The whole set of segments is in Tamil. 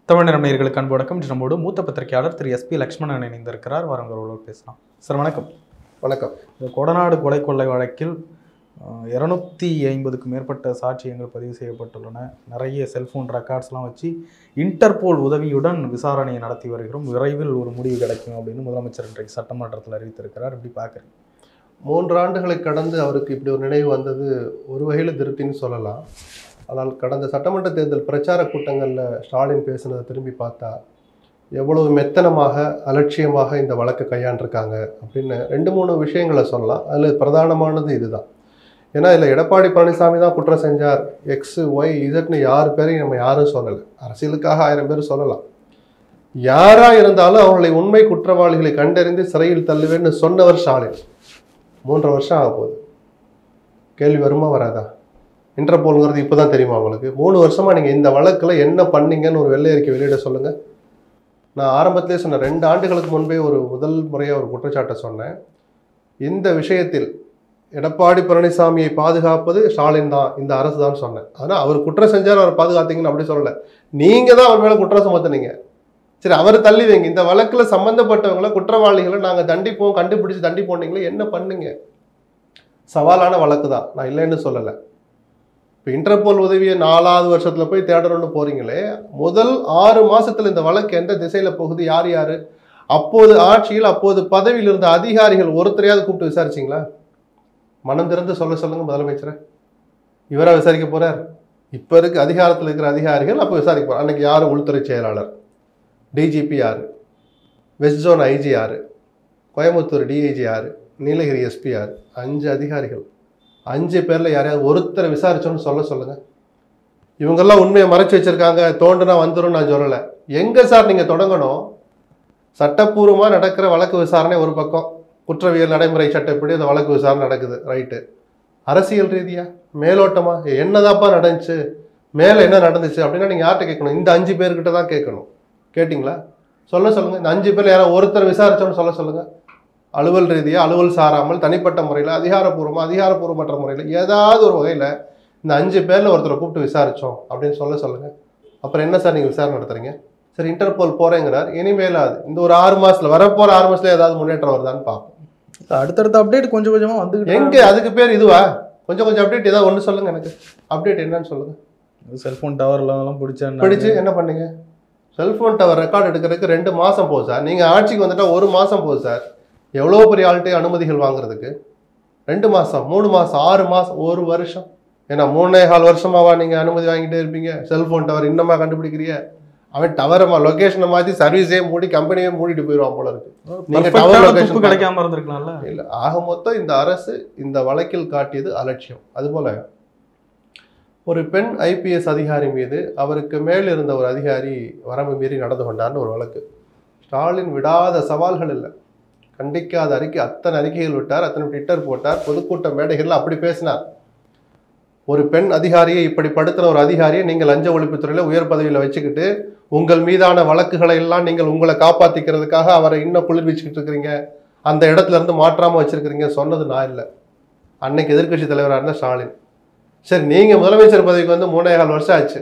தமிழ் நேயர்களுக்கு அன்பு வணக்கம். நம்மோடு மூத்த பத்திரிகையாளர் திரு எஸ்பி லக்ஷ்மணன் இணைந்திருக்கிறார். வாரங்களோடு பேசலாம். சார் வணக்கம். வணக்கம். இந்த கொடநாடு கொலை கொள்ளை வழக்கில் 250க்கும் மேற்பட்ட சாட்சியங்கள் பதிவு செய்யப்பட்டுள்ளன. நிறைய செல்போன் ரெக்கார்ட்ஸ்லாம் வச்சு இன்டர்போல் உதவியுடன் விசாரணையை நடத்தி வருகிறோம். விரைவில் ஒரு முடிவு கிடைக்கும் அப்படின்னு முதலமைச்சர் இன்றைக்கு சட்டமன்றத்தில் அறிவித்திருக்கிறார். எப்படி பார்க்குறீங்க? 3 ஆண்டுகளை கடந்து அவருக்கு இப்படி ஒரு நினைவு வந்தது ஒரு வகையில் திருப்தின்னு சொல்லலாம். ஆனால் கடந்த சட்டமன்ற தேர்தல் பிரச்சார கூட்டங்களில் ஸ்டாலின் பேசுனதை திரும்பி பார்த்தா எவ்வளவு மெத்தனமாக அலட்சியமாக இந்த வழக்கை கையாண்டிருக்காங்க அப்படின்னு 2-3 விஷயங்களை சொல்லலாம். அதில் பிரதானமானது இதுதான். ஏன்னா இதில் எடப்பாடி பழனிசாமி தான் குற்றம் செஞ்சார், எக்ஸு ஒய் இசட்னு யார் பேரையும் நம்ம யாரும் சொல்லலை. அரசியலுக்காக 1000 பேர் சொல்லலாம். யாராக இருந்தாலும் அவர்களை உண்மை குற்றவாளிகளை கண்டறிந்து சிறையில் தள்ளுவேன்னு சொன்னவர் ஸ்டாலின். 3 வருஷம் ஆக போகுது. கேள்வி வருமா வராதா? இன்டர்போல்ங்கிறது இப்போ தான் தெரியுமா உங்களுக்கு? 3 வருஷமாக நீங்கள் இந்த வழக்கில் என்ன பண்ணீங்கன்னு ஒரு வெள்ளை அறிக்கை வெளியிட சொல்லுங்கள். நான் ஆரம்பத்திலே சொன்னேன், 2 ஆண்டுகளுக்கு முன்பே முதல் முறையாக ஒரு குற்றச்சாட்டை சொன்னேன். இந்த விஷயத்தில் எடப்பாடி பழனிசாமியை பாதுகாப்பது ஸ்டாலின் தான், இந்த அரசு தான் சொன்னேன். ஆனால் அவர் குற்றம் செஞ்சார், அவர் பாதுகாத்தீங்கன்னு அப்படி சொல்லலை. நீங்கள் தான் அவர் மேலே குற்றம் சுமத்துனீங்க. சரி, அவர் தள்ளி வைங்க. இந்த வழக்கில் சம்மந்தப்பட்டவங்களை குற்றவாளிகளை நாங்கள் தண்டிப்போம், கண்டுபிடிச்சு தண்டிப்போன்னீங்களே, என்ன பண்ணுங்க? சவாலான வழக்கு தான், நான் இல்லைன்னு சொல்லலை. இப்போ இன்டர்போல் உதவியை 4வது வருஷத்தில் போய் தேடணும்னு போகிறீங்களே, முதல் 6 மாதத்தில் இந்த வழக்கு எந்த திசையில் போகுது, யார் யார் அப்போது ஆட்சியில் அப்போது பதவியில் இருந்த அதிகாரிகள் ஒருத்தரையாவது கூப்பிட்டு விசாரிச்சிங்களா? மனம் திறந்து சொல்லுங்க முதலமைச்சரை. இவராக விசாரிக்க போகிறார்? இப்போ இருக்க அதிகாரத்தில் இருக்கிற அதிகாரிகள் அப்போ விசாரிக்க போகிறார். அன்றைக்கி யார் உள்துறை செயலாளர், டிஜிபி யார், வெஸ்ட் ஜோன் ஐஜி யார், கோயம்புத்தூர் டிஐஜி யார், நீலகிரி எஸ்பி யார்? 5 அதிகாரிகள். 5 பேரில் யாரையாவது ஒருத்தரை விசாரிச்சோன்னு சொல்லுங்கள். இவங்கெல்லாம் உண்மையை மறைச்சி வச்சுருக்காங்க, தோண்டுனா வந்துடும் நான் சொல்லலை. எங்கே சார் நீங்கள் தொடங்கணும்? சட்டப்பூர்வமாக நடக்கிற வழக்கு விசாரணை ஒரு பக்கம், குற்றவியல் நடைமுறை சட்டப்படி அந்த வழக்கு விசாரணை நடக்குது, ரைட்டு. அரசியல் ரீதியாக மேலோட்டமாக என்னதாப்பா நடந்துச்சு, மேலே என்ன நடந்துச்சு அப்படின்னா நீங்கள் யார்கிட்ட கேட்கணும்? இந்த 5 பேர்கிட்ட தான் கேட்கணும். கேட்டிங்களா? சொல்லுங்கள். இந்த 5 பேரில் யாராவது ஒருத்தர் விசாரிச்சோன்னு சொல்லுங்கள். அலுவல் ரீதியாக, அலுவல் சாராமல், தனிப்பட்ட முறையில், அதிகாரப்பூர்வமற்ற முறையில் ஏதாவது ஒரு வகையில் இந்த 5 பேரில் ஒருத்தரை கூப்பிட்டு விசாரித்தோம் அப்படின்னு சொல்லுங்கள். அப்புறம் என்ன சார் நீங்கள் விசாரணை நடத்துறீங்க? சரி, இன்டர்போல் போகிறேங்கிறார். இனிமேலாது இந்த ஒரு 6 மாதத்தில் வரப்போகிற 6 மாதத்தில் ஏதாவது முன்னேற்றம் வருதான்னு பார்ப்போம். அடுத்தடுத்த அப்டேட் கொஞ்சம் கொஞ்சமாக வந்து எங்கே அதுக்கு பேர் இதுவா? கொஞ்சம் அப்டேட் ஏதாவது ஒன்று சொல்லுங்கள். எனக்கு அப்டேட் என்னன்னு சொல்லுங்கள். செல்ஃபோன் டவர்லாம் பிடிச்சி என்ன பண்ணீங்க? செல்ஃபோன் டவர் ரெக்கார்டு எடுக்கிறதுக்கு 2 மாதம் போகுது சார். நீங்கள் ஆட்சிக்கு வந்துட்டால் 1 மாதம் போகுது சார். எவ்வளோ பெரிய ஆள்கிட்ட அனுமதிகள் வாங்குறதுக்கு 2 மாதம், 3 மாதம், 6 மாதம், 1 வருஷம். ஏன்னா 3.25 வருஷமாவா நீங்கள் அனுமதி வாங்கிட்டே இருப்பீங்க? செல்ஃபோன் டவர் இன்னமா கண்டுபிடிக்கிறீங்க? அவன் டவரை லொக்கேஷனை மாற்றி சர்வீஸே மூடி கம்பெனியே மூடிட்டு போயிடுவான் போல இருக்கு. நீங்கள் டவர் லொகேஷன் கிடைக்காம இருந்திருக்கலாம்ல. இல்லை, ஆக மொத்தம் இந்த அரசு இந்த வழக்கில் காட்டியது அலட்சியம். அதுபோல் ஒரு பெண் ஐபிஎஸ் அதிகாரி மீது அவருக்கு மேல் இருந்த ஒரு அதிகாரி வரம்பு மீறி நடந்து கொண்டார்னு ஒரு வழக்கு. ஸ்டாலின் விடாத சவால்கள் இல்லை, கண்டிக்காத அறிக்கை, அத்தனை அறிக்கைகள் விட்டார், அத்தனை ட்விட்டர் போட்டார், பொதுக்கூட்ட மேடைகளில் அப்படி பேசினார். ஒரு பெண் அதிகாரியை இப்படி படுத்துகிற ஒரு அதிகாரியை நீங்கள் லஞ்ச ஒழிப்புத்துறையில் உயர் பதவியில் வச்சுக்கிட்டு உங்கள் மீதான வழக்குகளை எல்லாம் நீங்கள் உங்களை காப்பாற்றிக்கிறதுக்காக அவரை இன்னும் குளிர்விச்சுக்கிட்டு இருக்கிறீங்க, அந்த இடத்துல இருந்து மாற்றாமல் வச்சுருக்கிறீங்க சொன்னது நான் இல்லை, அன்னைக்கு எதிர்க்கட்சி தலைவராக இருந்த ஸ்டாலின். சரி, நீங்கள் முதலமைச்சர் பதவிக்கு வந்து 3.25 வருஷம் ஆச்சு.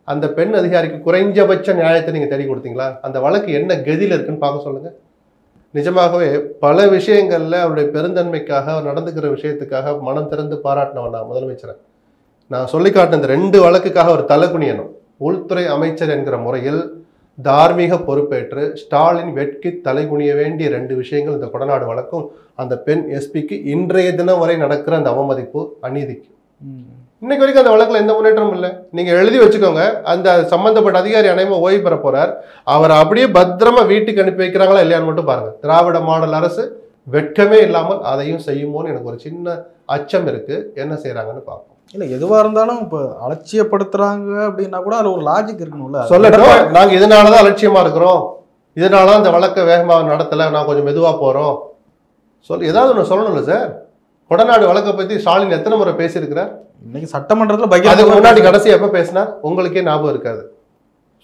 அந்த பெண் அதிகாரிக்கு குறைஞ்சபட்ச நியாயத்தை நீங்கள் தேடி கொடுத்தீங்களா? அந்த வழக்கு என்ன கதியில் இருக்குன்னு பார்க்க சொல்லுங்கள். நிஜமாகவே பல விஷயங்களில் அவருடைய பெருந்தன்மைக்காக, அவர் நடந்துக்கிற விஷயத்துக்காக மனம் திறந்து பாராட்டினவன் நான் முதலமைச்சரை. நான் சொல்லி காட்டின இந்த 2 வழக்குக்காக அவர் தலை குனியணும். உள்துறை அமைச்சர் என்கிற முறையில் தார்மீக பொறுப்பேற்று ஸ்டாலின் வெட்கி தலை குனிய வேண்டிய 2 விஷயங்கள் இந்த கொடநாடு வழக்கும், அந்த பெண் எஸ்பிக்கு இன்றைய தினம் வரை நடக்கிற அந்த அவமதிப்பு, அநீதிக்கு. இன்னைக்கு வரைக்கும் அந்த வழக்கில் எந்த முன்னேற்றமும் இல்லை. நீங்கள் எழுதி வச்சுக்கோங்க, அந்த சம்பந்தப்பட்ட அதிகாரி அனைவரும் ஓய்வு பெற போறார். அவர் அப்படியே பத்திரமா வீட்டுக்கு அனுப்பி வைக்கிறாங்களா இல்லையான்னு மட்டும் பாருங்க. திராவிட மாடல் அரசு வெட்கமே இல்லாமல் அதையும் செய்யுமோன்னு எனக்கு ஒரு சின்ன அச்சம் இருக்கு. என்ன செய்யறாங்கன்னு பார்ப்போம். இல்லை, எதுவாக இருந்தாலும் இப்போ அலட்சியப்படுத்துறாங்க அப்படின்னா கூட அதில் ஒரு லாஜிக் இருக்கணும்ல. சொல்லட்டும், நாங்கள் இதனால தான் அலட்சியமா இருக்கிறோம், இதனால தான் இந்த வழக்கை வேகமாக நடத்தலை, நான் கொஞ்சம் மெதுவாக போகிறோம் ஏதாவது ஒன்று சொல்லணும்ல சார். கொடநாடு வழக்கை பற்றி ஸ்டாலின் எத்தனை முறை பேசியிருக்கிறார்? இன்னைக்கு சட்டமன்றத்தில் அதுக்கு முன்னாடி கடைசி எப்போ பேசினார் உங்களுக்கே ஞாபகம் இருக்காது.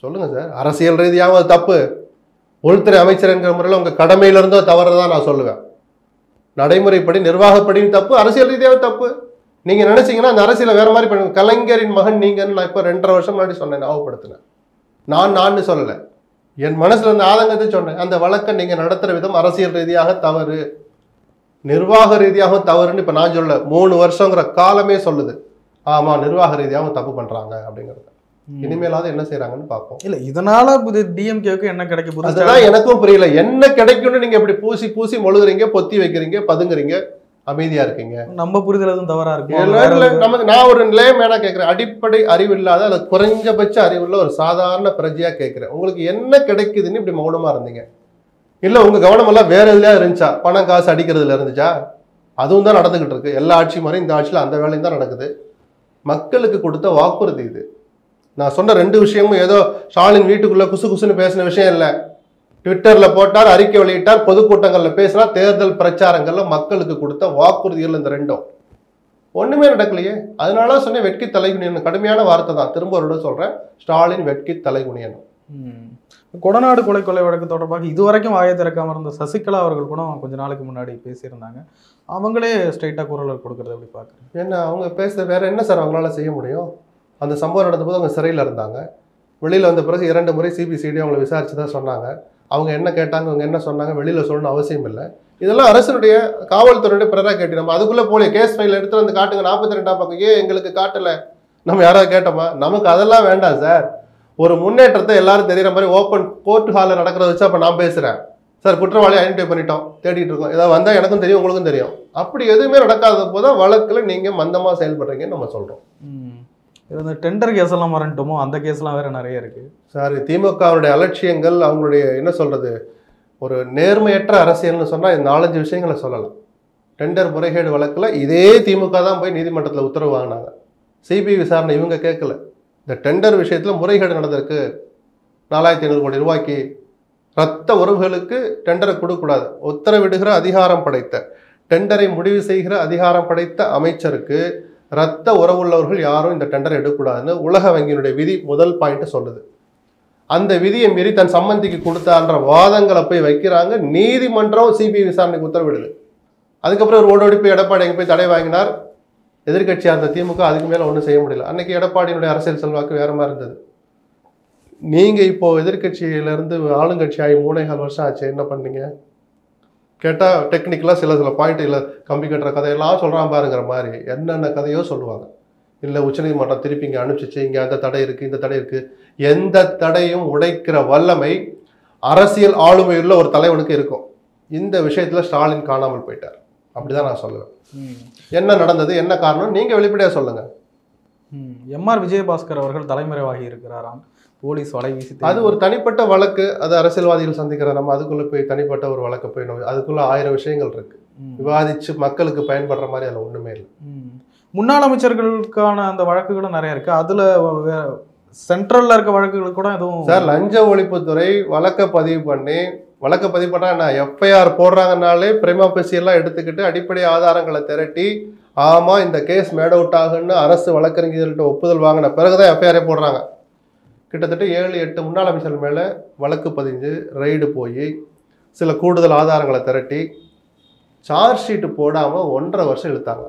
சொல்லுங்க சார். அரசியல் ரீதியாக அது தப்பு, உள்துறை அமைச்சர் என்கிற முறையில் உங்கள் கடமையிலிருந்தோ தவறுதான் நான் சொல்லுவேன். நடைமுறைப்படி நிர்வாகப்படியும் தப்பு, அரசியல் ரீதியாக தப்பு. நீங்கள் நினைச்சீங்கன்னா அந்த அரசியலை வேற மாதிரி பண்ணுங்க. கலைஞரின் மகன் நீங்கன்னு நான் இப்போ 2.5 வருஷம் முன்னாடி சொன்னேன், ஞாபகப்படுத்தினேன். நான் சொல்லலை, என் மனசுல இருந்த ஆதங்கத்தை சொன்னேன். அந்த வழக்கை நீங்க நடத்துற விதம் அரசியல் ரீதியாக தவறு, நிர்வாக ரீதியாகவும் தவறுன்னு இப்ப நான் சொல்ல 3 வருஷங்கிற காலமே சொல்லுது. ஆமா, நிர்வாக ரீதியாகவும் தப்பு பண்றாங்க அப்படிங்கிறது. இனிமேலாவது என்ன செய்யறாங்கன்னு பார்ப்போம். இல்ல இதனால டிஎம்கேக்கு என்ன கிடைக்க போகுது அதுதான் எனக்கும் புரியல. என்ன கிடைக்கும்னு நீங்க இப்படி பூசி பூசி மொழுகுறீங்க, பொத்தி வைக்கிறீங்க, பதுங்குறீங்க, அமைதியா இருக்கீங்க. நம்ம புரிதல் எதுவும் தவறா இருக்கு? நமக்கு நான் ஒரு லேமேனா கேட்கிறேன், அடிப்படை அறிவு இல்லாத அல்லது குறைஞ்சபட்ச அறிவுள்ள ஒரு சாதாரண பிரஜையா கேட்கிறேன். உங்களுக்கு என்ன கிடைக்குதுன்னு இப்படி மௌனமா இருந்தீங்க? இல்ல உங்க கவனம் எல்லாம் வேற எதுலயா இருந்துச்சா? பணம் காசு அடிக்கிறதுல இருந்துச்சா? அதுவும் தான் நடந்துகிட்டு இருக்கு. எல்லா ஆட்சி மாதிரி இந்த ஆட்சியில அந்த வேலையும் தான் நடக்குது. மக்களுக்கு கொடுத்த வாக்குறுதி இது. நான் சொன்ன 2 விஷயமும் ஏதோ ஸ்டாலின் வீட்டுக்குள்ள குசு குசுன்னு பேசின விஷயம் இல்லை. ட்விட்டர்ல போட்டார், அறிக்கை வெளியிட்டார், பொதுக்கூட்டங்கள்ல பேசினா, தேர்தல் பிரச்சாரங்கள்ல மக்களுக்கு கொடுத்த வாக்குறுதிகள் இந்த 2ம் ஒண்ணுமே நடக்கலையே. அதனால சொன்னேன் வெட்கி தலைகுனியன். கடுமையான வார்த்தை தான், திரும்ப ஒரு சொல்றேன், ஸ்டாலின் வெட்கி தலைகுனியன். கொடநாடு கொலை வழக்கு தொடர்பாக இதுவரைக்கும் வாயை திறக்காம இருந்த சசிகலா அவர்கள் கூட கொஞ்ச நாளைக்கு முன்னாடி பேசியிருந்தாங்க. அவங்களே ஸ்ட்ரைட்டா குரல் கொடுக்கறது எப்படி பாக்குறேன்? ஏன்னா அவங்க பேச வேற என்ன சார் அவங்களால செய்ய முடியும்? அந்த சம்பவம் நடந்தபோது அவங்க சிறையில் இருந்தாங்க. வெளியில் வந்த பிறகு 2 முறை சிபிசிடி அவங்களை விசாரிச்சு தான் சொன்னாங்க. அவங்க என்ன கேட்டாங்க, அவங்க என்ன சொன்னாங்க, வெளியில் சொல்லணும் அவசியம் இல்லை. இதெல்லாம் அரசனுடைய காவல்துறையுடைய பிரராகேட்டி. நம்ம அதுக்குள்ளே போல கேஸ் ஃபைல் எடுத்து வந்து காட்டுங்க, 42ஆம் பக்கம், ஏன் எங்களுக்கு காட்டலை, நம்ம யாராவது கேட்டோமா? நமக்கு அதெல்லாம் வேண்டாம் சார். ஒரு முன்னேற்றத்தை எல்லாரும் தெரிகிற மாதிரி ஓப்பன் கோர்ட் ஹாலில் நடக்கிறத வச்சு அப்போ நான் பேசுகிறேன் சார், குற்றவாளி ஐடென்டிஃபை பண்ணிட்டோம், தேடிட்டு இருக்கோம், ஏதாவது வந்தால் எனக்கும் தெரியும் உங்களுக்கும் தெரியும். அப்படி எதுவுமே நடக்காத போது வழக்கில் நீங்கள் மந்தமாக செயல்படுறீங்கன்னு நம்ம சொல்கிறோம். இந்த டெண்டர் கேஸ் எல்லாம் மறந்துட்டோமோ, அந்த கேஸ்லாம் வேற நிறைய இருக்கு சார். திமுகவுடைய அலட்சியங்கள், அவங்களுடைய என்ன சொல்றது, ஒரு நேர்மையற்ற அரசியல்னு சொன்னால் இந்த 4-5 விஷயங்களை சொல்லலாம். டெண்டர் முறைகேடு வழக்கில் இதே திமுக தான் போய் நீதிமன்றத்தில் உத்தரவு வாங்கினாங்க. சிபிஐ விசாரணை இவங்க கேட்கல. இந்த டெண்டர் விஷயத்தில் முறைகேடு நடந்திருக்கு, 4500 கோடி ரூபாய்க்கு ரத்த உறவுகளுக்கு டெண்டரை கொடுக்கக்கூடாது உத்தரவிடுகிற அதிகாரம் படைத்த, டெண்டரை முடிவு செய்கிற அதிகாரம் படைத்த அமைச்சருக்கு ரத்த உறவுள்ளவர்கள் யாரும் இந்த டெண்டரை எடுக்கக்கூடாதுன்னு உலக வங்கியினுடைய விதி முதல் பாயிண்ட் சொல்லுது. அந்த விதியை மீறி தன் சம்பந்திக்கு கொடுத்தான்ற வாதங்களை போய் வைக்கிறாங்க. நீதிமன்றம் சிபிஐ விசாரணைக்கு உத்தரவிடுது. அதுக்கப்புறம் ஒரு ஓடோடி போய் எடப்பாடி எங்கே போய் தடை வாங்கினார். எதிர்கட்சியாக இருந்த திமுக அதுக்கு மேலே ஒன்றும் செய்ய முடியல. அன்னைக்கு எடப்பாடியினுடைய அரசியல் செல்வாக்கு வேற மாதிரி இருந்தது. நீங்கள் இப்போ எதிர்கட்சியிலேருந்து ஆளுங்கட்சி ஆகி 3.25 வருஷம் ஆச்சு, என்ன பண்ணீங்க கேட்டால் டெக்னிக்கலாக சில பாயிண்ட் இல்லை, கம்பி கட்டுற கதையெல்லாம் சொல்கிறான் பாருங்கிற மாதிரி என்னென்ன கதையோ சொல்லுவாங்க. இல்லை உச்சநீதிமன்றம் திருப்பி இங்கே அனுப்பிச்சிச்சு, இங்கே அந்த தடை இருக்குது, இந்த தடை இருக்குது. எந்த தடையும் உடைக்கிற வல்லமை அரசியல் ஆளுமையுள்ள ஒரு தலைவனுக்கு இருக்கும். இந்த விஷயத்தில் ஸ்டாலின் காணாமல் போயிட்டார். அப்படிதான் நான் சொல்லுவேன். என்ன நடந்தது, என்ன காரணம், நீங்கள் வெளிப்படையாக சொல்லுங்கள். எம்ஆர் விஜயபாஸ்கர் அவர்கள் தலைமறைவாகி இருக்கிறாராம், போலீஸ் வலை வீசி. அது ஒரு தனிப்பட்ட வழக்கு, அது அரசியல்வாதிகள் சந்திக்கிற, நம்ம அதுக்குள்ளே போய் தனிப்பட்ட ஒரு வழக்கு போய் அதுக்குள்ள 1000 விஷயங்கள் இருக்கு. விவாதிச்சு மக்களுக்கு பயன்படுற மாதிரி அதில் ஒன்றுமே இல்லை. முன்னாள் அமைச்சர்களுக்கான அந்த வழக்குகளும் நிறைய இருக்கு. அதுல சென்ட்ரல்ல இருக்க வழக்குகள் கூட எதுவும் சார், லஞ்ச ஒழிப்புத்துறை வழக்க பதிவு பண்ணா என்ன, எஃப்ஐஆர் போடுறாங்கனாலே பிரைமா ஃபேசி எல்லாம் எடுத்துக்கிட்டு அடிப்படை ஆதாரங்களை திரட்டி, ஆமா இந்த கேஸ் மேட் அவுட் ஆகுன்னு அரசு வழக்கறிஞர்கள்ட்ட ஒப்புதல் வாங்கின பிறகுதான் எஃப்ஐஆரே போடுறாங்க. கிட்டத்தட்ட 7-8 முன்னாள் அமைச்சர்கள் மேலே வழக்கு பதிஞ்சு ரைடு போய் சில கூடுதல் ஆதாரங்களை திரட்டி சார்ஜ் ஷீட்டு போடாமல் 1.5 வருஷம் இழுத்தாங்க.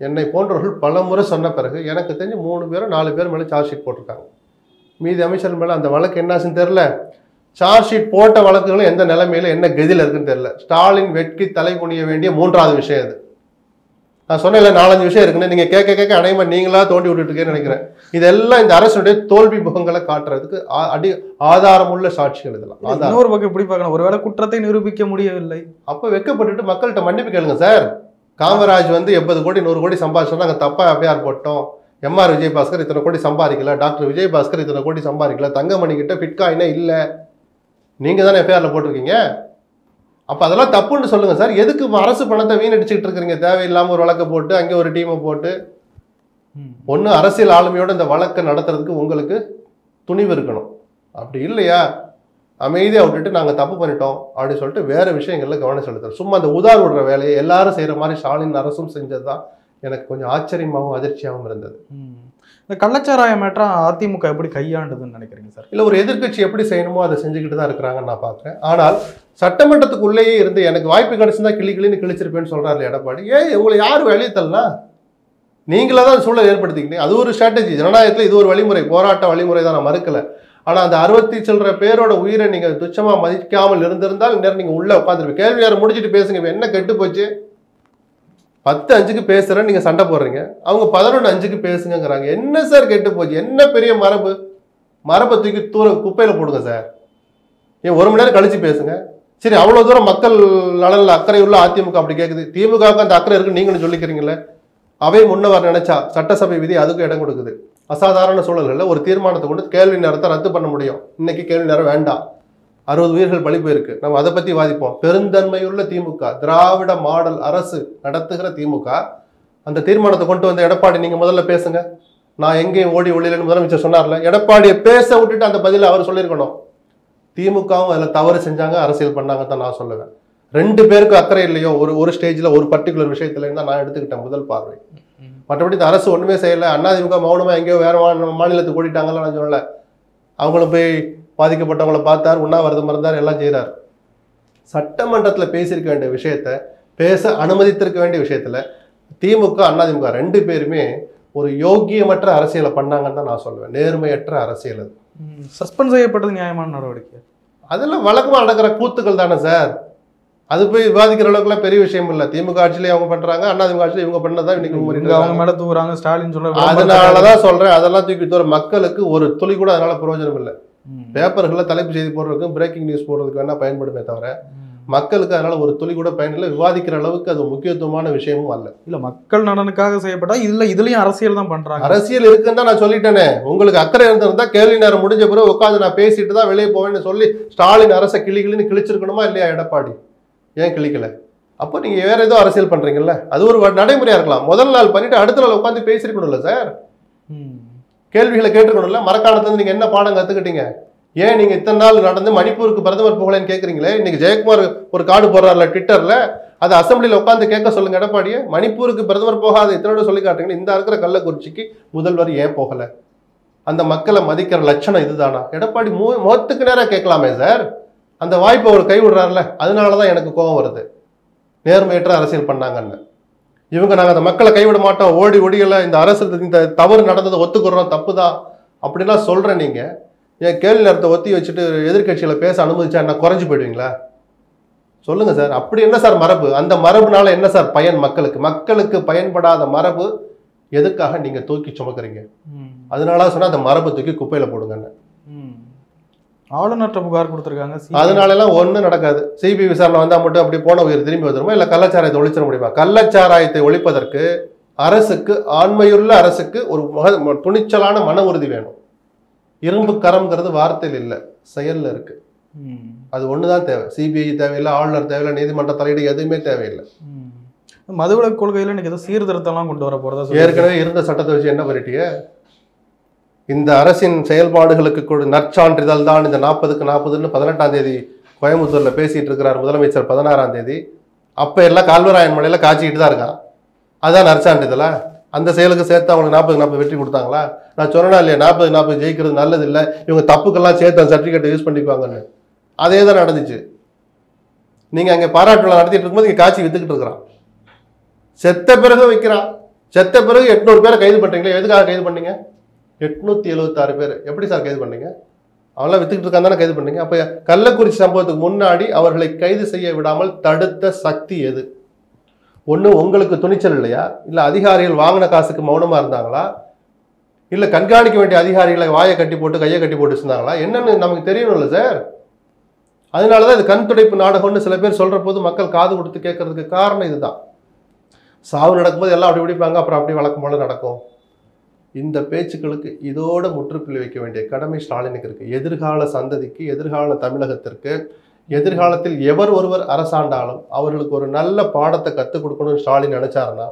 என்னை போன்றவர்கள் பல முறை சொன்ன பிறகு எனக்கு தெரிஞ்சு 3 பேரோ 4 பேர் மேலே சார்ஜ் ஷீட் போட்டிருக்காங்க. மீதி அமைச்சர்கள் மேலே அந்த வழக்கு என்னாச்சுன்னு தெரில. சார்ஜ் ஷீட் போட்ட வழக்குகளும் எந்த நிலைமையில் என்ன கதியில் இருக்குன்னு தெரில. ஸ்டாலின் வெட்கி தலை குனிய வேண்டிய 3வது விஷயம் அது. நான் சொன்னேன் 4-5 விஷயம் இருக்குன்னு, நீங்கள் கேட்க அனைமா நீங்களா தோண்டி விட்டுட்டு இருக்கேன்னு நினைக்கிறேன். இதெல்லாம் இந்த அரசுடைய தோல்வி முகங்களை காட்டுறதுக்கு ஆதாரமுள்ள சாட்சிகள். இதெல்லாம் இன்னொரு பக்கம் எப்படி பார்க்கணும், ஒருவேளை குற்றத்தை நிரூபிக்க முடியவில்லை, அப்போ வெக்கப்பட்டுட்டு மக்கள்கிட்ட மன்னிப்பு கேளுங்க சார். காமராஜ் 80 கோடி 100 கோடி சம்பாதிச்சோன்னா நாங்கள் தப்பாக எஃப்ஐஆர் போட்டோம். எம்ஆர் விஜயபாஸ்கர் இத்தனை கோடி சம்பாதிக்கல, டாக்டர் விஜயபாஸ்கர் இத்தனை கோடி சம்பாதிக்கல, தங்கமணி கிட்ட பிட்காயினே இல்லை, நீங்கள் தானே எஃப்ஐஆரில் போட்டிருக்கீங்க. அப்போ அதெல்லாம் தப்புன்னு சொல்லுங்கள் சார். எதுக்கு அரசு பணத்தை வீணடிச்சுக்கிட்டு இருக்கிறீங்க? தேவையில்லாமல் ஒரு வழக்கை போட்டு அங்கே ஒரு டீமை போட்டு. ஒன்று அரசியல் ஆளுமையோடு இந்த வழக்கை நடத்துறதுக்கு உங்களுக்கு துணிவு இருக்கணும். அப்படி இல்லையா அமைதியாக விட்டுட்டு நாங்கள் தப்பு பண்ணிட்டோம் அப்படின்னு சொல்லிட்டு வேறு விஷயங்களில் கவனம் செலுத்துறோம். சும்மா அந்த உதார் விடுற வேலையை எல்லாரும் செய்கிற மாதிரி ஸ்டாலின் அரசும் செஞ்சது தான் எனக்கு கொஞ்சம் ஆச்சரியமாகவும் அதிர்ச்சியாகவும் இருந்தது. இந்த கள்ளச்சாராய மேட்டரா அதிமுக எப்படி கையாண்டுதுன்னு நினைக்கிறீங்க சார்? இல்லை, ஒரு எதிர்கட்சி எப்படி செய்யணுமோ அதை செஞ்சுக்கிட்டு தான் இருக்கிறாங்கன்னு நான் பார்க்குறேன். ஆனால் சட்டமன்றத்துக்குள்ளேயே இருந்து எனக்கு வாய்ப்பு கிடைச்சிருந்தா கிளின்னு கிழிச்சிருப்பேன்னு சொல்கிறாரு எடப்பாடி. உங்களை யார் வெளியே தரலாம்? நீங்களாக தான் சூழல் ஏற்படுத்திக்கிட்டே. அது ஒரு ஸ்ட்ராட்டஜி. ஜனநாயகத்தில் இது ஒரு வழிமுறை, போராட்ட வழிமுறை தான், நான் மறுக்கலை. ஆனால் அந்த 60 சில்லற பேரோட உயிரை நீங்கள் துச்சமாக மதிக்காமல் இருந்திருந்தால் நேரம் நீங்கள் உள்ளே உட்காந்துருப்பீங்க. கேள்வி நேரம் முடிச்சுட்டு பேசுங்க. இப்போ என்ன கெட்டு போச்சு? 10:05 பேசுகிறேன், நீங்கள் சண்டை போடுறீங்க. அவங்க 11:05 பேசுங்கிறாங்க. என்ன சார் கெட்டு போச்சு? என்ன பெரிய மரபை தூக்கி குப்பையில் போடுங்க சார். ஏன் 1 மணி நேரம் கழிச்சு பேசுங்க. சரி, அவ்வளோ தூரம் மக்கள் நலனில் அக்கறை உள்ள அதிமுக அப்படி கேட்குது. திமுகவுக்கு அந்த அக்கறை இருக்குன்னு நீங்களும் சொல்லிக்கிறீங்களே. அவை முன்னவர் நினைச்சா சட்டசபை விதி அதுக்கும் இடம் கொடுக்குது. அசாதாரண சூழல்களில் ஒரு தீர்மானத்தை கொண்டு கேள்வி நேரத்தை ரத்து பண்ண முடியும். இன்னைக்கு கேள்வி நேரம் வேண்டாம். 60 உயிர்கள் பலி போயிருக்கு. நம்ம அதை பற்றி வாதிப்போம். பெருந்தன்மையுள்ள திமுக, திராவிட மாடல் அரசு நடத்துகிற திமுக, அந்த தீர்மானத்தை கொண்டு வந்த எடப்பாடி நீங்கள் முதல்ல பேசுங்க. நான் எங்கேயும் ஓடி ஒளியிலன்னு முதலமைச்சர் சொன்னார்ல, எடப்பாடியை பேச விட்டுட்டு அந்த பதிலை அவர் சொல்லியிருக்கணும். திமுகவும் அதில் தவறு செஞ்சாங்க, அரசியல் பண்ணாங்க தான் நான் சொல்லுவேன். 2 பேருக்கும் அக்கறை இல்லையோ ஒரு ஸ்டேஜில் ஒரு பர்டிகுலர் விஷயத்துல இருந்தால் நான் எடுத்துக்கிட்டேன் முதல் பார்வை. மற்றபடி இந்த அரசு ஒன்றுமே செய்யலை. அதிமுக மௌனமாக எங்கேயோ வேற மாநிலத்துக்கு ஓடிட்டாங்கலாம் நான் சொல்லலை. அவங்களும் போய் பாதிக்கப்பட்டவங்கள பார்த்தார், உண்ணாவிரதம் இருந்தார், எல்லாம் செய்கிறார். சட்டமன்றத்தில் பேசியிருக்க வேண்டிய விஷயத்த, பேச அனுமதித்திருக்க வேண்டிய விஷயத்துல திமுக அதிமுக 2 பேருமே ஒரு யோக்கியமற்ற அரசியலை பண்ணாங்கன்னு தான் நான் சொல்லுவேன். நேர்மையற்ற அரசியல். அது சஸ்பெண்ட் செய்யப்பட்டது நியாயமான நடவடிக்கை. அதெல்லாம் வழக்கமாக நடக்கிற கூத்துக்கள் தானே சார். அது போய் விவாதிக்கிற அளவுக்குலாம் பெரிய விஷயம் இல்லை. திமுக ஆட்சியிலே அவங்க பண்றாங்க, அதிமுக ஆட்சியில இவங்க பண்ணதான் இன்னைக்கு அவங்க மேல தூக்குறாங்க. ஸ்டாலின் சொல்ற அதனாலதான் சொல்றேன், அதெல்லாம் தூக்கி தூர மக்களுக்கு ஒரு துளி கூட அதனால பிரயோஜனம் இல்லை. பேப்பர்களில் தலைப்பு செய்தி போடுறதுக்கும் பிரேக்கிங் நியூஸ் போடுறதுக்கு வேணா பயன்படுமே தவிர மக்களுக்கு அதனால ஒரு துளி கூட பயன் இல்லை. விவாதிக்கிற அளவுக்கு அது முக்கியத்துவமான விஷயமும் அல்ல. இல்ல, மக்கள் நலனுக்காக செய்யப்பட்டா இதுலயும் அரசியல் தான் பண்றாங்க. அரசியல் இருக்குன்னு தான் நான் சொல்லிட்டேனே. உங்களுக்கு அக்கறை இருந்திருந்தா கேள்வி நேரம் முடிஞ்ச பிறகு உட்காந்து நான் பேசிட்டு தான் வெளியே போவேன்னு சொல்லி ஸ்டாலின் அரசை கிளின்னு கிழிச்சிருக்கணுமா இல்லையா? எடப்பாடி ஏன் கிளிக்கல? அப்போ நீங்க வேற ஏதோ அரசியல் பண்றீங்கல்ல, அது ஒரு நடைமுறையா இருக்கலாம். முதல் நாள் பண்ணிட்டு அடுத்த நாள் உட்காந்து பேசிருக்கணும்ல சார். கேள்விகளை கேட்டுக்கணும்ல. மரக்காணத்துல நீங்க என்ன பாடம் கத்துக்கிட்டீங்க? ஏன் நீங்க இத்தனை நாள் நடந்து மணிப்பூருக்கு பிரதமர் போகலன்னு கேட்குறீங்களே? இன்னைக்கு ஜெயக்குமார் ஒரு கார்டு போடுறாருல ட்விட்டர்ல, அதை அசம்பிளியில் உட்காந்து கேட்க சொல்லுங்க எடப்பாடியே. மணிப்பூருக்கு பிரதமர் போகாத இத்தனோட சொல்லி காட்டுறீங்க. இந்த இருக்கிற கள்ளக்குறிச்சிக்கு முதல்வர் ஏன் போகல? அந்த மக்களை மதிக்கிற லட்சணம் இதுதானா? எடப்பாடி முகத்துக்கு நேரம் கேட்கலாமே சார். அந்த வாய்ப்பை அவர் கைவிடுறாருல, அதனாலதான் எனக்கு கோபம் வருது. நேர்மையற்ற அரசியல் பண்ணாங்கன்னு இவங்க. நாங்கள் அந்த மக்களை கைவிட மாட்டோம், ஓடி ஒடிகளை இந்த அரசு இந்த தவறு நடந்ததை ஒத்துக்கிறோம், தப்பு தான் அப்படிலாம் சொல்றேன். நீங்க ஏன் கேள்வி நேரத்தை ஒத்தி வச்சுட்டு எதிர்கட்சிகளை பேச அனுமதிச்சா என்ன குறைஞ்சு போயிடுவீங்களா? சொல்லுங்க சார். அப்படி என்ன சார் மரபு? அந்த மரபுனால என்ன சார் பயன்? மக்களுக்கு பயன்படாத மரபு எதுக்காக நீங்க தூக்கி சுமக்குறீங்க? அதனால சொன்னா அந்த மரபு தூக்கி குப்பையில போடுங்கன்னு ஆளுநர்கிட்ட புகார் கொடுத்துருக்காங்க. அதனால எல்லாம் ஒன்றும் நடக்காது. சிபிஐ விசாரணை வந்தா மட்டும் அப்படி போன உயிர் திரும்பி வந்துருமா? இல்ல கள்ளச்சாராயத்தை ஒழிச்சிட முடியுமா? கள்ளச்சாராயத்தை ஒழிப்பதற்கு அரசுக்கு, ஆண்மையுள்ள அரசுக்கு ஒரு துணிச்சலான மன உறுதி வேணும். இரும்பு கரம்ங்கிறது வார்த்தையில் இல்லை, செயல்ல இருக்கு. அது ஒண்ணுதான் தேவை. சிபிஐ தேவையில்லை, ஆளுநர் தேவையில்லை, நீதிமன்ற தலையீடு எதுவுமே தேவையில்லை. மதுவிலக்கு கொள்கையில இன்னைக்கு ஏதோ சீர்திருத்தம்லாம் கொண்டு வர போறதா? ஏற்கனவே இருந்த சட்டத்தை வச்சு என்ன பண்ணிட்டிய? இந்த அரசின் செயல்பாடுகளுக்கு நற்சான்றிதழ் தான் இந்த 40க்கு 40ன்னு 18ஆம் தேதி கோயம்புத்தூர்ல பேசிட்டு இருக்கிறார் முதலமைச்சர். 16ஆம் தேதி அப்ப எல்லாம் கால்வராயன் மலையில காய்ச்சிக்கிட்டு தான் இருக்கான். அதான் நற்சான்றிதழா? அந்த செயலுக்கு சேர்த்து அவங்களுக்கு 40க்கு 40 வெற்றி கொடுத்தாங்களா? நான் சொன்னா இல்லையா, 40க்கு 40 ஜெயிக்கிறது நல்லது இல்லை, இவங்க தப்புக்கெல்லாம் சேர்த்து அந்த சர்டிஃபிகேட்டை யூஸ் பண்ணிக்குவாங்கன்னு. அதே தான் நடந்துச்சு. நீங்க அங்கே பாராட்டு விழா நடத்திட்டு இருக்கும்போது இங்கே காட்சி வித்துக்கிட்டு இருக்கிறான். செத்த பிறகு வைக்கிறான். செத்த பிறகு 800 பேரை கைது பண்றீங்களா? எதுக்காக கைது பண்ணீங்க? 876 பேர் எப்படி சார் கைது பண்ணீங்க? அவெல்லாம் வித்துக்கிட்டு இருக்கான் தானே கைது பண்ணீங்க. அப்ப கள்ளக்குறிச்சி சம்பவத்துக்கு முன்னாடி அவர்களை கைது செய்ய விடாமல் தடுத்த சக்தி எது? ஒண்ணு உங்களுக்கு துணிச்சல் இல்லையா? இல்ல அதிகாரிகள் வாங்கின காசுக்கு மௌனமா இருந்தாங்களா? இல்ல கண்காணிக்க வேண்டிய அதிகாரிகளை வாயை கட்டி போட்டு கையை கட்டி போட்டு இருந்தாங்களா? என்னன்னு நமக்கு தெரியணும்ல சார். அதனாலதான் இது கண் துடைப்பு நாடகம்னு சில பேர் சொல்ற போது மக்கள் காது கொடுத்து கேட்கறதுக்கு காரணம் இதுதான். சாவு நடக்கும்போது எல்லாம் அப்படி பிடிப்பாங்க, அப்புறம் அப்படி வழக்கம் போல நடக்கும். இந்த பேச்சுக்களுக்கு இதோட முற்றுப்புள்ளி வைக்க வேண்டிய கடமை ஸ்டாலினுக்கு இருக்கு. எதிர்கால சந்ததிக்கு, எதிர்கால தமிழகத்திற்கு, எதிர்காலத்தில் எவர் ஒருவர் அரசாண்டாலும் அவர்களுக்கு ஒரு நல்ல பாடத்தை கற்றுக் கொடுக்கணும்னு ஸ்டாலின் நினைச்சாருன்னா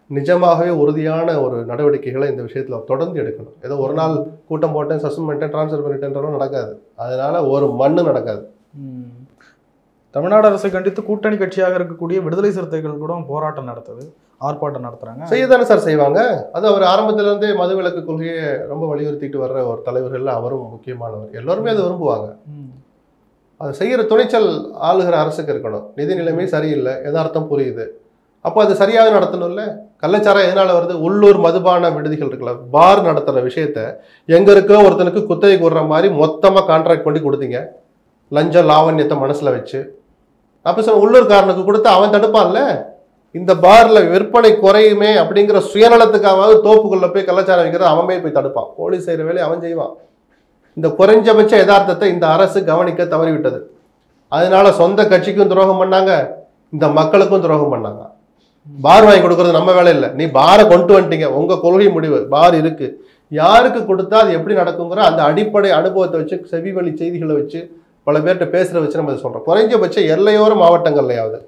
நிஜமாகவே உறுதியான ஒரு நடவடிக்கைகளை இந்த விஷயத்துல தொடர்ந்து எடுக்கணும். ஏதோ ஒரு நாள் கூட்டம் போட்டேன், சஸ்பெண்ட் பண்ணிட்டேன், டிரான்ஸ்ஃபர் பண்ணிட்டேன்றதும் நடக்காது. அதனால ஒரு மண்ணு நடக்காது. தமிழ்நாடு அரசை கண்டித்து கூட்டணி கட்சியாக இருக்கக்கூடிய விடுதலை சிறுத்தைகள் கூட போராட்டம் நடத்துது, ஆர்ப்பாட்டம் நடத்துறாங்க. செய்யதானே சார் செய்வாங்க. அது அவர் ஆரம்பத்துல இருந்தே மதுவிலக்கு கொள்கையை ரொம்ப வலியுறுத்திட்டு வர்ற ஒரு தலைவர்கள், அவரும் முக்கியமானவர். எல்லாருமே அதை விரும்புவாங்க. அதை செய்யற துணிச்சல் ஆளுகிற அரசுக்கு இருக்கணும். நிதி நிலைமை சரியில்லை, யதார்த்தம் புரியுது. அப்போ அது சரியாக நடத்தணும்ல. கள்ளச்சாராயம் எதனால வருது? உள்ளூர் மதுபான விடுதிகள் இருக்குல்ல, பார் நடத்துகிற விஷயத்த எங்கே இருக்கோ ஒருத்தனுக்கு குத்தகைக்கு விடுற மாதிரி மொத்தமாக கான்ட்ராக்ட் பண்ணி கொடுத்தீங்க, லஞ்சம் லாவண்யத்தை மனசில் வச்சு. அப்போ சார் உள்ளூர்காரனுக்கு கொடுத்து அவன் தடுப்பான்ல. இந்த பாரில் விற்பனை குறையுமே அப்படிங்கிற சுயநலத்துக்காவது தோப்புக்குள்ளே போய் கள்ளச்சாரம் வைக்கிறது அவன் போய் தடுப்பான். போலீஸ் செய்கிற வேலையை அவன் செய்வான். இந்த குறைஞ்சபட்ச யதார்த்தத்தை இந்த அரசு கவனிக்க தவறிவிட்டது. அதனால சொந்த கட்சிக்கும் துரோகம் பண்ணாங்க, இந்த மக்களுக்கும் துரோகம் பண்ணாங்க. பார் வாங்கி கொடுக்கறது நம்ம வேலை இல்லை. நீ பாரை கொண்டு வந்துட்டீங்க, உங்க கொள்கை முடிவு. பார் இருக்கு, யாருக்கு கொடுத்தா அது எப்படி நடக்குங்கிற அந்த அடிப்படை அனுபவத்தை வச்சு, செவி வழி செய்திகளை வச்சு, பல பேர்கிட்ட பேசுற வச்சு நம்ம சொல்றோம். குறைஞ்சபட்ச எல்லையோர மாவட்டங்கள்லையாவது,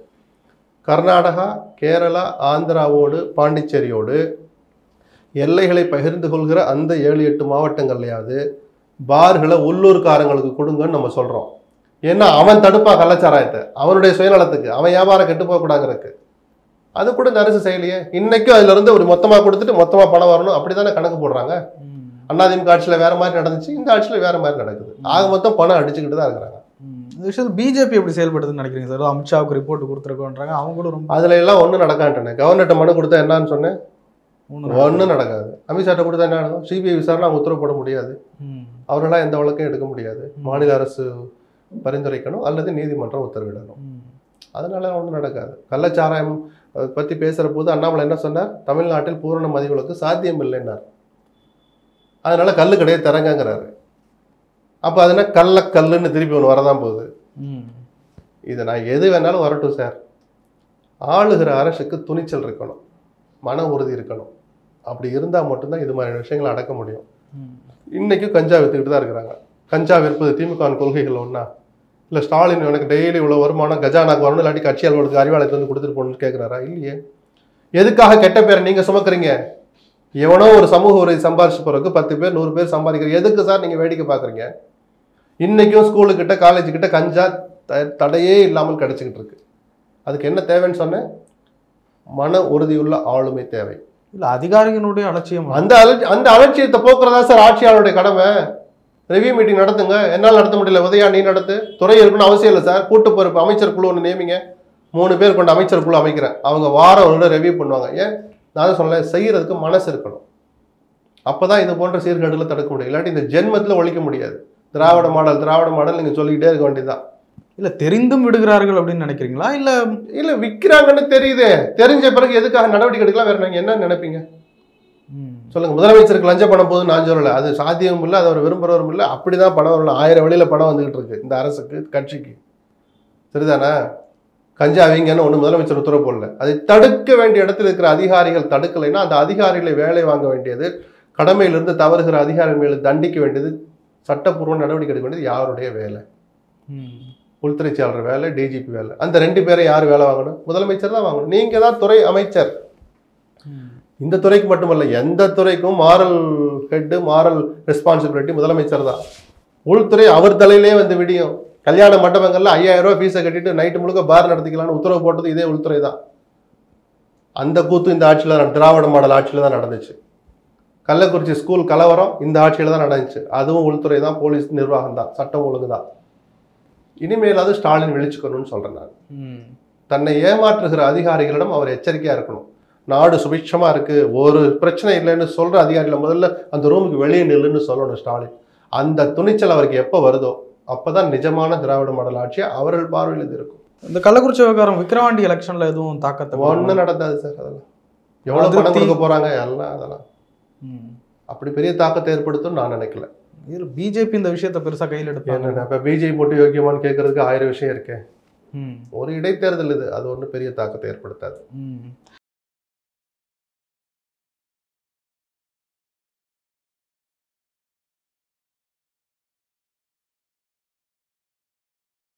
கர்நாடகா, கேரளா, ஆந்திராவோடு பாண்டிச்சேரியோடு எல்லைகளை பகிர்ந்து கொள்கிற அந்த 7-8 மாவட்டங்கள்லையாவது பார்களை உள்ளூர்காரங்களுக்கு கொடுங்கன்னு நம்ம சொல்றோம். ஏன்னா அவன் தடுப்பான் கள்ளச்சாராயத்தை, அவனுடைய சுயநலத்துக்கு, அவன் வியாபாரம் கெட்டு போகக்கூடாதுக்கு. அது கூட இந்த அரசு செய்யலையே. இன்னைக்கும் அதுல இருந்து ஒரு மொத்தமா கொடுத்துட்டு மொத்தமா பணம் வரணும் அப்படித்தானே கணக்கு போடுறாங்க. அதிமுக ஆட்சியில வேற மாதிரி நடந்துச்சு, இந்த ஆட்சியில வேற மாதிரி நடக்குது. ஆக மொத்தம் பணம் அடிச்சுக்கிட்டு தான் இருக்கிறாங்க. இந்த விஷயத்தில் பிஜேபி எப்படி செயல்படுதுன்னு நினைக்கிறீங்க சார்? அமித்ஷாவுக்கு ரிப்போர்ட் கொடுத்துருக்கோன்றாங்க, அவங்க கூட ரொம்ப அதுல எல்லாம் ஒன்றும் நடக்கான்ட்டேன். கவர்னர்கிட்ட மனு கொடுத்தா என்னன்னு சொன்னேன், ஒன்றும் நடக்காது. அமித்ஷாட்ட கொடுத்தா என்ன நடக்கும்? சிபிஐ விசாரணை அவங்க உத்தரவு போட முடியாது, அவர்களாம் எந்த வழக்கையும் எடுக்க முடியாது. மாநில அரசு பரிந்துரைக்கணும் அல்லது நீதிமன்றம் உத்தரவிடணும். அதனால ஒன்றும் நடக்காது. கள்ளச்சாராயம் பற்றி பேசுகிற போது அண்ணாமலை என்ன சொன்னார்? தமிழ்நாட்டில் பூரண மதிவிலக்கு சாத்தியம் இல்லைன்னார். அதனால கல்லு கடையை திறங்கிறாரு. அப்போ அதுனா கல்லுன்னு திருப்பி ஒன்று வரதான் போகுது. இதை நான் எது வேணாலும் வரட்டும் சார், ஆளுகிற அரசுக்கு துணிச்சல் இருக்கணும், மன உறுதி இருக்கணும். அப்படி இருந்தால் மட்டும்தான் இது மாதிரி விஷயங்களை அடக்க முடியும். இன்னைக்கும் கஞ்சா வித்துக்கிட்டு தான் இருக்கிறாங்க. கஞ்சா விற்பது திமுக கொள்கைகள் ஒன்றா? இல்லை ஸ்டாலின் எனக்கு டெய்லி இவ்வளோ வருமானம் கஜானாக்கு வரணும், இல்லாட்டி கட்சி அலுவலகத்துக்கு அறிவாலயத்தை வந்து கொடுத்துட்டு போகணும்னு கேட்குறாரா? இல்லையே. எதுக்காக கெட்ட பேரை நீங்கள் சுமக்குறீங்க? எவனோ ஒரு சமூக உறுதி சம்பாரிச்சு பிறகு 10 பேர் 100 பேர் சம்பாதிக்கிறீங்க. எதுக்கு சார் நீங்கள் வேடிக்கை பார்க்குறீங்க? இன்னைக்கும் ஸ்கூலுக்கிட்ட காலேஜுக்கிட்ட கஞ்சா தடையே இல்லாமல் கிடைச்சிக்கிட்டு இருக்கு. அதுக்கு என்ன தேவைன்னு சொன்னேன்? மன உறுதியுள்ள ஆளுமை தேவை. இல்லை அதிகாரிகளுடைய அலட்சியம். அந்த அலட்சியத்தை போக்குறதா சார் ஆட்சியாளருடைய கடமை. ரிவ்யூ மீட்டிங் நடத்துங்க. என்னால் நடத்த முடியல, உதயா நீ நடத்து. துறை இருக்குன்னு அவசியம் இல்லை சார். கூட்டு பொறுப்பு அமைச்சர் குழு ஒன்று நியமிங்க. 3 பேர் கொண்ட அமைச்சர் குழு அமைக்கிறேன். அவங்க வாரம் ஒரு ரிவ்யூ பண்ணுவாங்க. ஏன் நான் சொல்ல, செய்யறதுக்கு மனசு இருக்கணும். அப்போதான் இது போன்ற சீர்கேடுகளை தடுக்க முடியும். இல்லாட்டி இந்த ஜென்மத்தில் ஒழிக்க முடியாது. திராவிட மாடல் நீங்கள் சொல்லிக்கிட்டே இருக்க வேண்டியதுதான். இல்லை தெரிந்தும் விடுகிறார்கள் அப்படின்னு நினைக்கிறீங்களா? இல்லை விற்கிறாங்கன்னு தெரியுதே, தெரிஞ்ச பிறகு எதுக்காக நடவடிக்கை எடுக்கலாம்? வேற நீங்கள் என்ன நினைப்பீங்க சொல்லுங்க. முதலமைச்சருக்கு லஞ்ச பணம் போதும் நான் சொல்லலை, அது சாத்தியமும் இல்லை, அது அவர் விரும்புகிறவரும் இல்லை. அப்படிதான் பணம் வரணும். 1000 வழியில் பணம் வந்துகிட்டு இருக்கு இந்த அரசுக்கு, கட்சிக்கு. சரிதானே? கஞ்சா வைங்கன்னு ஒன்று முதலமைச்சர் உத்தரவு போடல. அதை தடுக்க வேண்டிய இடத்துல இருக்கிற அதிகாரிகள் தடுக்கலைன்னா அந்த அதிகாரிகளை வேலை வாங்க வேண்டியது, கடமையிலிருந்து தவறுகிற அதிகாரிகள் மேலே தண்டிக்க வேண்டியது, சட்டப்பூர்வ நடவடிக்கை எடுக்க வேண்டியது யாருடைய வேலை? உள்துறை செயலாளர் வேலை, டிஜிபி வேலை. அந்த 2 பேரை யார் வேலை வாங்கணும்? முதலமைச்சர் தான் வாங்கணும். நீங்கள் தான் துறை அமைச்சர். இந்த துறைக்கு மட்டுமல்ல, எந்த துறைக்கும் மாரல் ஹெட்டு, மாரல் ரெஸ்பான்சிபிலிட்டி முதலமைச்சர் தான். உள்துறை அவர் தலையிலே வந்து விடியும். கல்யாண மண்டபங்கள்ல 5000 ரூபாய் ஃபீஸை கட்டிட்டு நைட்டு முழுக்க பார் நடத்திக்கலான்னு உத்தரவு போட்டது இதே உள்துறை தான். அந்த கூத்து இந்த ஆட்சியில், திராவிட மாடல் ஆட்சியில் தான் நடந்துச்சு. கள்ளக்குறிச்சி ஸ்கூல் கலவரம் இந்த ஆட்சியில் தான் நடந்துச்சு. அதுவும் உள்துறை தான், போலீஸ் நிர்வாகம் தான், சட்டம் ஒழுங்கு தான். இனிமேலாவது ஸ்டாலின் விழிச்சுக்கணும்னு சொல்றேன் நான். தன்னை ஏமாற்றுகிற அதிகாரிகளிடம் அவர் எச்சரிக்கையா இருக்கணும். நாடு சுபிட்சமா இருக்கு, ஒரு பிரச்சனை இல்லைன்னு சொல்ற அதிகாரிகளை முதல்ல அந்த ரூமுக்கு வெளியே நில்லுன்னு சொல்லணும் ஸ்டாலின். அந்த துணிச்சல் அவருக்கு எப்போ வருதோ அப்பதான் நிஜமான திராவிட மாடல் ஆட்சி அவர்கள் பார்வையில் இது இருக்கும். இந்த கள்ளக்குறிச்சி விவகாரம் விக்கிரவாண்டி எலெக்ஷன்ல எதுவும் தாக்கத்தை ஒன்றும் நடந்தாது சார். அதெல்லாம் எவ்வளவு பணம் கொடுக்க போறாங்க எல்லாம், அதெல்லாம் அப்படி பெரிய தாக்கத்தை ஏற்படுத்தும் நான் நினைக்கல. பிஜேபி இந்த விஷயத்தை பெருசா கையில் எடுப்பாங்க. இப்ப பிஜேபி மட்டும் யோக்கியமானு கேட்கறதுக்கு 1000 விஷயம் இருக்கேன். ஒரு இடைத்தேர்தல் இது, அது ஒன்றும் பெரிய தாக்கத்தை ஏற்படுத்தாது.